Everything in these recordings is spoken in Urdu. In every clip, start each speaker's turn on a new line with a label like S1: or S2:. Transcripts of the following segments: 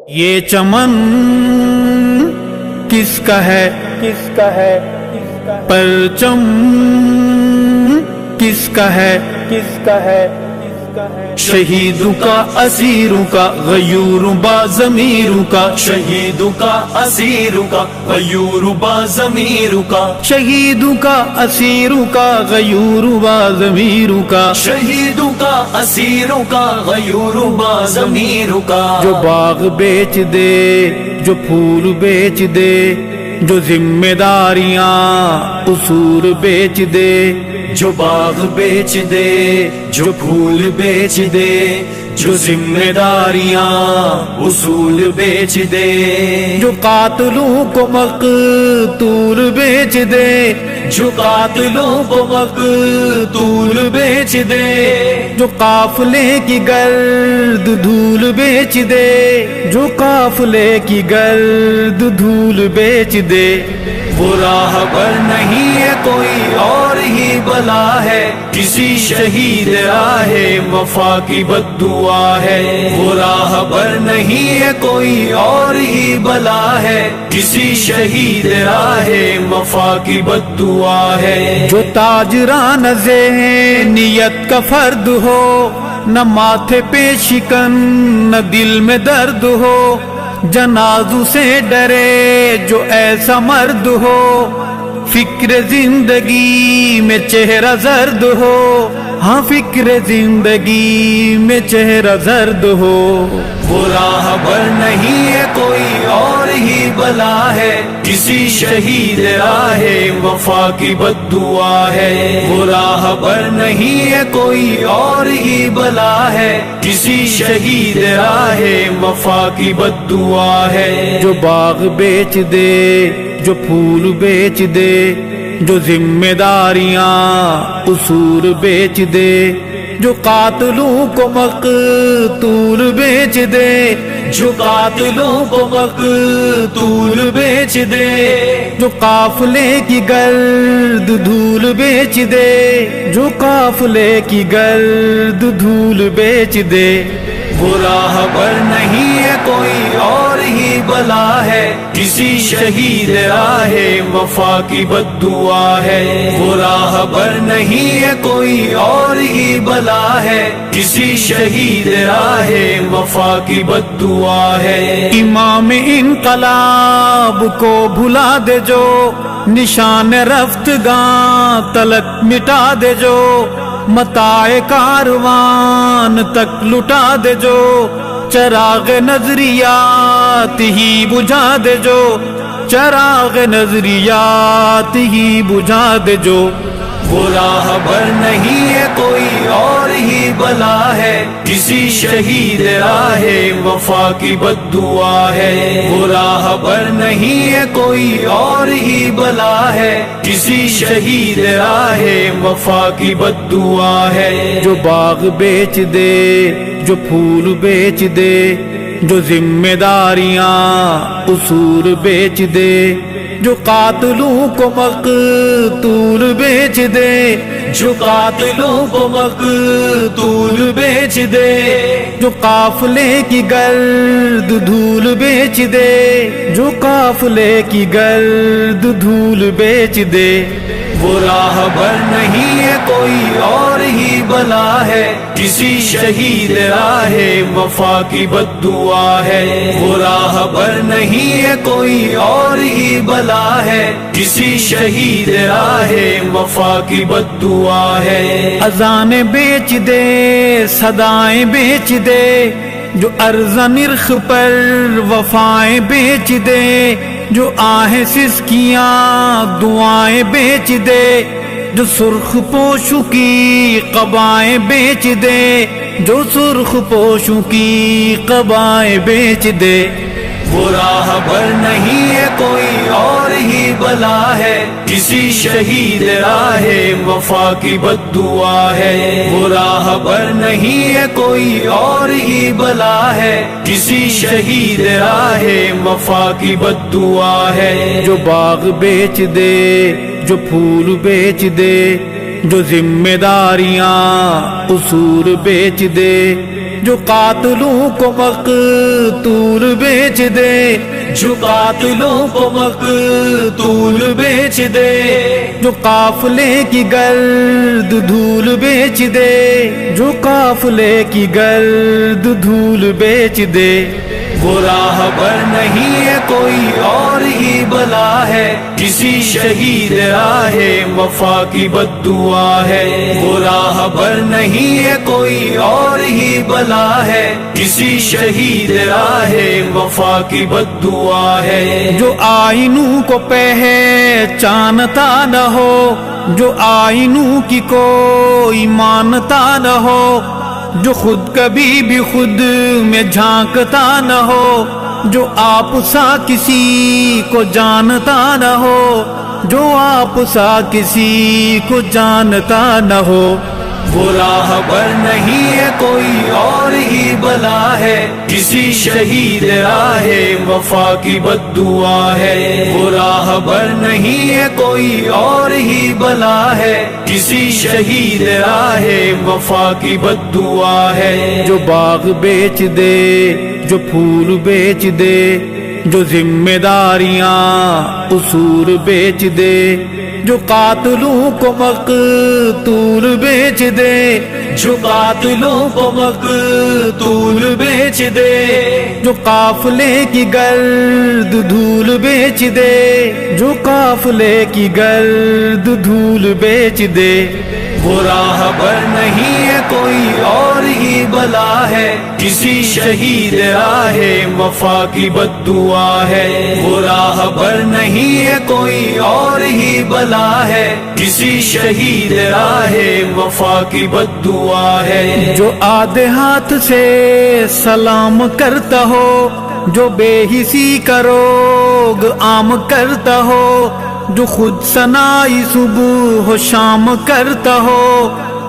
S1: یہ چمن کس کا ہے، کس کا ہے، پرچم کس کا ہے، کس کا ہے، شہیدوں کا اسیروں کا غیور با ضمیروں کا،
S2: شہیدوں کا اسیروں کا غیور با ضمیروں کا،
S1: شہیدوں کا اسیروں کا غیور با ضمیروں کا،
S2: شہیدوں کا اسیروں کا غیور با ضمیروں کا،
S1: جو باغ بیچ دے، جو پھول بیچ دے، جو ذمہ داریاں اصول بیچ دے،
S2: جو باغ بیچ دے، جو پھول بیچ دے، جو ذمہ داریاں اصول بیچ دے،
S1: جو قاتلوں کو مقتول بیچ دے،
S2: جو قاتلوں کو مقتول بیچ دے،
S1: جو قافلے کی گرد دھول بیچ دے، جو قافلے کی گرد دھول بیچ دے،
S2: وہ راہ پر نہیں ہے کوئی اور ہی بلا ہے، کسی شہید راہ وفا کی بد دعا ہے، وہ راہ پر نہیں ہے کوئی اور ہی بلا ہے، کسی شہید راہ وفا کی بد دعا ہے،
S1: جو تاجران ذہنیت کا فرد ہو، نہ ماتھے پہ شکن نہ دل میں درد ہو، جنازوں سے ڈرے جو ایسا مرد ہو، فکر زندگی میں چہرہ زرد ہو، ہاں فکر زندگی میں چہرہ زرد ہو،
S2: وہ راہ پر نہیں ہے کوئی اور ہی بلا ہے، کسی شہید راہ وفا کی بد دعا ہے، وہ راہ پر نہیں ہے کوئی اور ہی بلا ہے، کسی شہید راہ وفا کی بد دعا ہے،
S1: جو باغ بیچ دے، جو پھول بیچ دے، جو ذمہ داریاں اصول بیچ دے، جو قاتلوں کو مقتول بیچ دے،
S2: جو قاتلوں کو مقتول بیچ دے،
S1: جو قافلے کی گرد دھول بیچ دے، جو قافلے کی گرد دھول بیچ دے،
S2: وہ راہ پر نہیں ہے کوئی اور ہی بلا ہے، کسی شہید راہ وفا کی بد دعا ہے، وہ راہ پر نہیں ہے کوئی اور ہی بلا ہے، کسی شہید راہ وفا کی بد دعا ہے،
S1: امام انقلاب کو بھلا دے جو، نشان رفتگاں تلک مٹا دے جو، متاع کاروان تک لٹا دے جو، چراغ نظریات ہی بجھا دے جو، چراغ نظریات ہی بجھا دے جو،
S2: وہ راہ پر نہیں ہے کوئی اور ہی بلا ہے، کسی شہید راہ وفا کی بد دعا ہے، وہ راہ پر نہیں ہے کوئی اور ہی بلا ہے، کسی شہید راہ وفا کی بد دعا ہے،
S1: جو باغ بیچ دے، جو پھول بیچ دے، جو ذمہ داریاں اصول بیچ دے، جو قاتلوں کو مقتول بیچ دے،
S2: جو قاتلوں کو مقتول بیچ دے،
S1: جو قافلے کی گرد دھول بیچ دے، جو قافلے کی گرد دھول بیچ دے،
S2: وہ راہ پر نہیں ہے کوئی اور ہی بلا ہے، کسی شہید راہ وفا کی بد دعا ہے، وہ راہ پر نہیں ہے کوئی اور ہی بلا ہے، کسی شہید راہ وفا کی بد دعا ہے،
S1: اذانیں بیچ دے، صدائیں بیچ دے، جو عرض نرخ پر وفائیں بیچ دے، جو آہیں سسکیاں دعائیں بیچ دے، جو سرخ پوشوں کی قبائیں بیچ دے، جو سرخ پوشوں کی قبائیں بیچ دے،
S2: وہ راہ پر نہیں ہے کوئی اور ہی بلا ہے، کسی شہید راہ وفا کی بد دعا ہے، وہ راہ پر نہیں ہے کوئی اور ہی بلا ہے، کسی شہید راہ وفا کی بد دعا ہے،
S1: جو باغ بیچ دے، جو پھول بیچ دے، جو ذمہ داریاں اصول بیچ دے، جو قاتلوں کو مقتول بیچ دے،
S2: جو قاتلوں کو مقتول بیچ دے،
S1: جو قافلے کی گرد دھول بیچ دے، جو قافلے کی گرد دھول بیچ دے،
S2: وہ راہبر نہیں ہے کوئی اور ہی بلا ہے، کسی شہید راہ وفا کی بد دعا ہے۔ وہ راہبر نہیں ہے کوئی اور ہی بلا ہے، کسی شہید راہ وفا کی بد دعا ہے۔
S1: جو آئینوں کو پہچانتا نہ ہو، جو آئینوں کی کوئی مانتا نہ ہو، جو خود کبھی بھی خود میں جھانکتا نہ ہو، جو آپ سا کسی کو جانتا نہ ہو، جو آپ سا کسی کو جانتا نہ ہو،
S2: وہ راہبر نہیں ہے کوئی اور ہی بلا ہے، کسی شہید راہ وفا کی بد دعا ہے۔ وہ راہبر نہیں ہے کوئی اور ہی بلا ہے، کسی شہید راہ وفا کی بد دعا ہے۔
S1: جو باغ بیچ دے، جو پھول بیچ دے، جو ذمہ داریاں قصور بیچ دے، جو قاتلوں کو مقتول بیچ دے،
S2: جو قاتلوں کو مقتول بیچ دے،
S1: جو قافلے کی گرد دھول بیچ دے، جو قافلے کی گرد دھول بیچ دے،
S2: وہ راہبر نہیں ہے کوئی اور ہی بلا ہے، کسی شہید راہ وفا کی بد دعا ہے۔ وہ راہبر نہیں ہے کوئی اور ہی بلا ہے، کسی شہید راہ وفا کی بد دعا ہے۔
S1: جو آدھے ہاتھ سے سلام کرتا ہو، جو بے حسی کا روگ عام کرتا ہو، جو خود ثنائی صبح و شام کرتا ہو،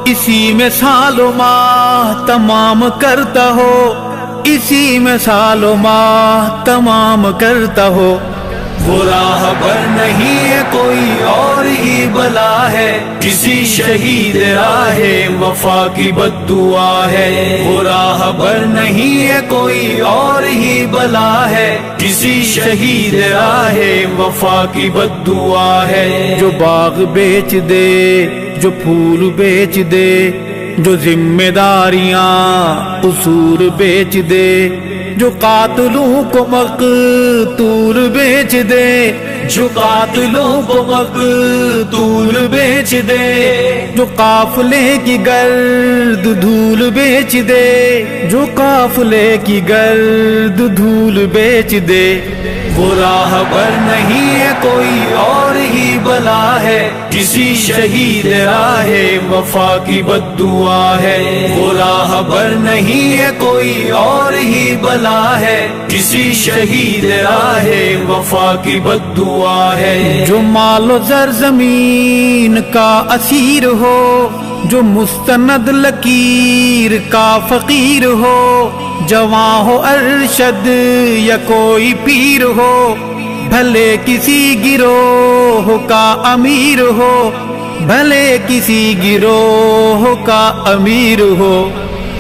S1: اسی میں سال و ماہ تمام کرتا ہو، اسی میں سال و ماہ تمام کرتا ہو،
S2: وہ راہبر نہیں ہے کوئی اور ہی بلا ہے، کسی شہید راہ وفا کی بد دعا ہے۔ وہ راہبر نہیں ہے کوئی اور ہی بلا ہے، کسی شہید راہ وفا کی بد دعا ہے۔
S1: جو باغ بیچ دے، جو پھول بیچ دے، جو ذمہ داریاں قصور بیچ دے، جو قاتلوں کو مقتول بیچ دے،
S2: جو قاتلوں کو مقتول بیچ دے،
S1: جو قافلے کی گرد دھول بیچ دے، جو قافلے کی گرد دھول بیچ دے،
S2: وہ راہبر نہیں ہے کوئی اور ہی بلا ہے، کسی شہید راہ وفا کی بد دعا ہے۔ وہ راہبر نہیں ہے کوئی اور ہی بلا ہے، کسی شہید راہ وفا کی بد دعا ہے۔
S1: جو مال و زر زمین کا اسیر ہو، جو مستند لکیر کا فقیر ہو، جواں ہو ارشد یا کوئی پیر ہو، بھلے کسی گروہ کا امیر ہو، بھلے کسی گروہ کا امیر ہو،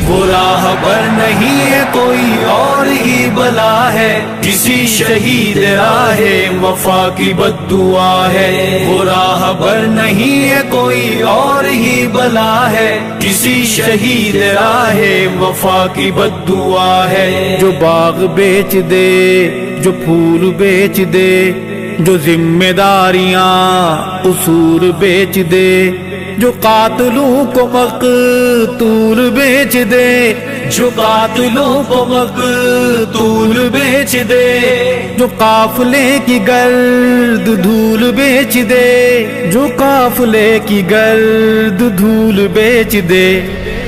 S2: وہ راہبر نہیں ہے کوئی اور ہی بلا ہے، کسی شہید راہ وفا کی بد دعا ہے۔ وہ راہبر نہیں ہے کوئی اور ہی بلا ہے، کسی شہید راہ وفا کی بد دعا ہے۔
S1: جو باغ بیچ دے، جو پھول بیچ دے، جو ذمہ داریاں قصور بیچ دے، جو قاتلوں کو مقتول بیچ دے،
S2: جو قاتلوں کو مقتول بیچ دے،
S1: جو قافلے کی گرد دھول بیچ دے، جو قافلے کی گرد دھول بیچ دے،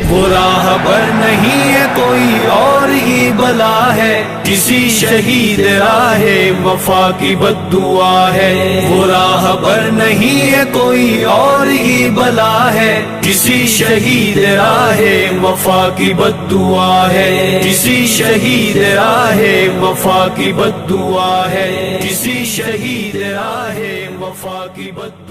S2: وہ راہبر نہیں ہے کوئی اور ہی بلا ہے، کسی شہید راہ وفا کی بد دعا ہے۔ وہ راہبر نہیں ہے کوئی اور ہی بلا ہے، کسی شہید راہ وفا کی بد دعا ہے۔ کسی شہید راہ وفا کی بد دعا ہے، کسی شہید راہ وفا کی بد